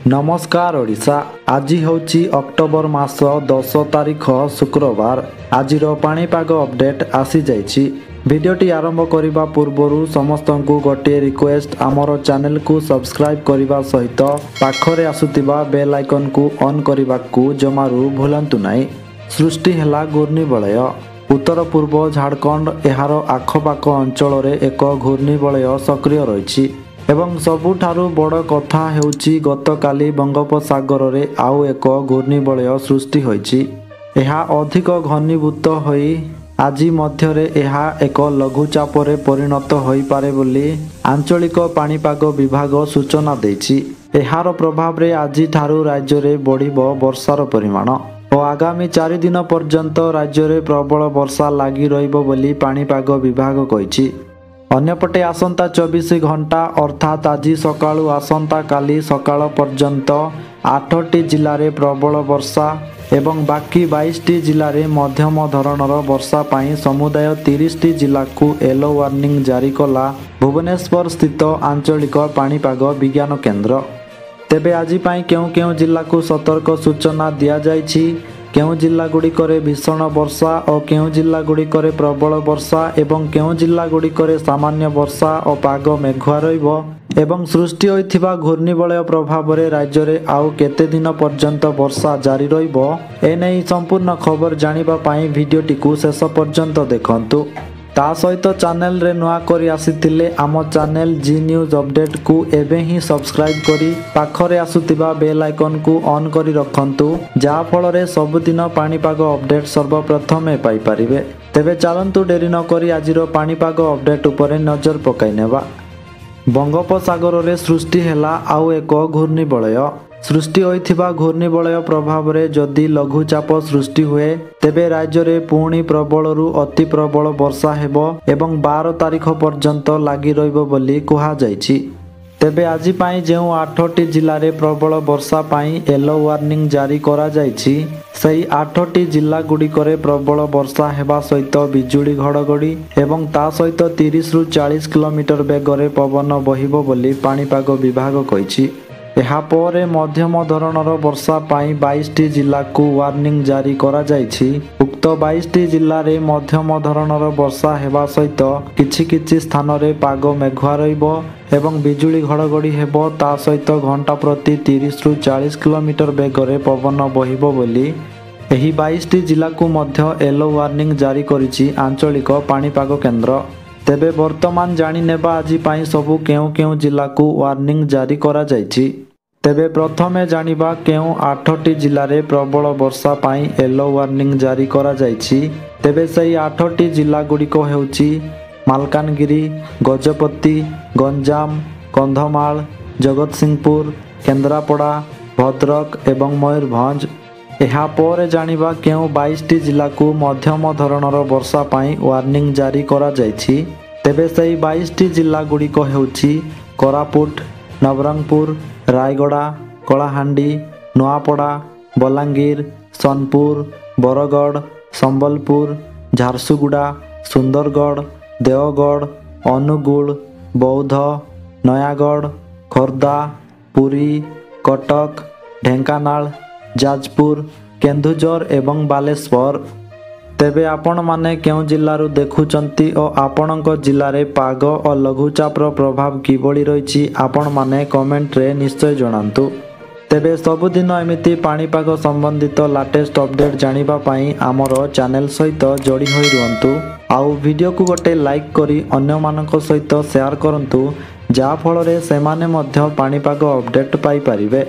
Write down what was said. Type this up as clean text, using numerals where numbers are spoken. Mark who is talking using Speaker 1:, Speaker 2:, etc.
Speaker 1: नमस्कार ओडिशा। आज होची अक्टोबर मास 10 तारिख शुक्रवार। आजिर पाणीपाग अपडेट आसी जाइछि। भिडियोटी आरंभ करने पूर्व समस्त को गोटे रिक्वेस्ट, आमर चैनल को सब्सक्राइब करने सहित पाखरे आसुतिबा बेल आइकन को ऑन करने को जमारू भूलंतु नहीं। सृष्टि हैला घूर्णिबलय। उत्तर पूर्व झारखंड एहार आखपाख अंचल रे एक घूर्णिबलय सक्रिय रही एवं सबुठारु बड़ कथा हेउची गतकाली बंगोपसागर रे आउ एक घूर्णिबलय सृष्टि होईची। एहा अधिक घनीभूत होई आजि मध्यरे एहा एक लघुचाप रे परिणत होई पारे बोली आंचलिक पाणीपाग विभाग सूचना देछि। एहार प्रभाव रे आजि ठारु राज्य रे बढ़िबो वर्षार परिमाण और आगामी 4 दिन पर्यंत राज्य रे प्रबल वर्षा लागि रहिबो बोली पाणीपाग विभाग कहिछि। अन्यपटे आसंता 24 घंटा अर्थात आज सकाळु आसंता काली सकाळ पर्यंत 8टी जिल्ला रे प्रबल वर्षा एवं बाकी 22टी जिल्ला रे मध्यम धरणर वर्षा पाई समुदाय 30टी जिल्ला को येलो वार्निंग जारी कला भुवनेश्वर स्थित आंचलिक पाणीपाग विज्ञान केन्द्र। तेबे आज पाई केउ जिल्ला को सतर्क सूचना दिया जाइछि। केउ जिल्ला गुड़िकरे भीषण वर्षा और केउ जिल्ला गुड़िकरे प्रबल वर्षा एवं केउ जिल्ला गुड़िकरे सामान्य वर्षा और पाग मेघुआ रहिबो एवं सृष्टि होइथिबा घूर्णिबलय प्रभाव रे राज्य रे आउ केते दिन पर्यंत वर्षा जारी रहिबो एनै संपूर्ण खबर जानिबा पाई भिडियोटी को शेष पर्यंत देखंतु। ता सहित चैनल रे नुआ करी आसीथिले आम चैनल जी न्यूज अपडेट को एबे ही सब्सक्राइब करी पाखरे आसुतिबा बेल आइकन को ऑन करी रखंतु, जा फल रे सबुदिन पाणीपाग अपडेट सर्वप्रथमे पाई परिबे। तेबे चलंतु डेरी न करी आजिरो पाणीपाग अपडेट उपरे नजर पकाई नेबा। बंगोपसागर रे सृष्टि हैला आउ एक घूर्णिबलय। सृष्टि होइथिबा घूर्णिबलय प्रभाव रे जदि लघुचाप सृष्टि हुए तेबे राज्य रे पुणी प्रबलरु अति प्रबल वर्षा हेबो एवं 12 तारिख पर्यंत लागि रहिबो बोली कुहा जाइछि। तेबे आज पाई जेउ 8टी जिल्ला रे प्रबल वर्षा पाई येलो वार्निंग जारी करा जाइछि सही 8टी जिल्ला गुड़िकरे प्रबल वर्षा हेबा सहित बिजुली घड़घड़ी एवं ता सहित 30 रु 40 किलोमीटर बेगरे पवन बहिबो बोली पाणीपाग विभाग कहिछि। ଏହା ପରେ ମଧ୍ୟମ ଧରଣର ବର୍ଷା ପାଇଁ 22ଟି ଜିଲ୍ଲାକୁ ୱାର୍ନିଂ ଜାରି କରାଯାଇଛି। ଉକ୍ତ 22ଟି ଜିଲ୍ଲାରେ ମଧ୍ୟମ ଧରଣର ବର୍ଷା ହେବା ସହିତ କିଛି ସ୍ଥାନରେ ପାଗ ମେଘୁଆ ରହିବ ଏବଂ ବିଜୁଳି ଘଡ଼ଘଡ଼ି ହେବ। ତା ସହିତ ଘଣ୍ଟା ପ୍ରତି 30 ରୁ 40 କିଲୋମିଟର ବେଗରେ ପବନ ବହିବ ବୋଲି ଏହି 22ଟି ଜିଲ୍ଲାକୁ ମଧ୍ୟ ୟେଲୋ ୱାର୍ନିଂ ଜାରି କରିଛି ଆଞ୍ଚଳିକ ପାଣିପାଗ କେନ୍ଦ୍ର। ତେବେ ବର୍ତ୍ତମାନ ଜାଣିନେବା ଆଜି ପାଇଁ ସବୁ କେଉଁ ଜିଲ୍ଲାକୁ ୱାର୍ନିଂ ଜାରି କରାଯାଇଛି। तेबे प्रथमे जानिबा केउ 8टी जिल्ला रे प्रबल वर्षा पाई येलो वार्निंग जारी करा जाइछि। तेबे सही 8टी जिल्ला गुड़िको हेउछि मालकानगिरी, गजपति, गंजाम, कंधमाल, जगतसिंहपुर, केन्द्रापड़ा, भद्रक एवं मयूरभंज। एहा पर जानिबा केउ 22टी जिल्ला को मध्यम धरणर वर्षा पाई वार्निंग जारी करा जाइछि। तेबे सही 22टी जिल्ला गुड़िको हेउछि कोरापुट, नवरंगपुर, रायगड़ा, कलाहांडी, नुआपड़ा, बलांगीर, सोनपुर, बरगढ़, संबलपुर, झारसुगुड़ा, सुंदरगढ़, देवगढ़, अनुगुल, बौद्ध, नयागढ़, खोर्धा, पुरी, कटक, ढेंकानाल, जाजपुर, केन्दुझर एवं बालेश्वर। तेबे आपण माने केउ जिल्लारु देखुचंती और आपणक जिल्ला रे पाग और लघुचापर प्रभाव किभଳି रहिछि आपण माने कमेंट रे निश्चय जणांतु। तेबे सबुदिन एमिति पाणीपाग संबंधित लेटेस्ट अपडेट जानिबा पाई आमर चैनल सहित जोड़ी होई रुहंतु। आउ वीडियो को गोटे लाइक करी अन्य मानक सहित शेयर करंतु, जा फल रे सेमाने मध्य पाणीपाग अपडेट पाई परिबे।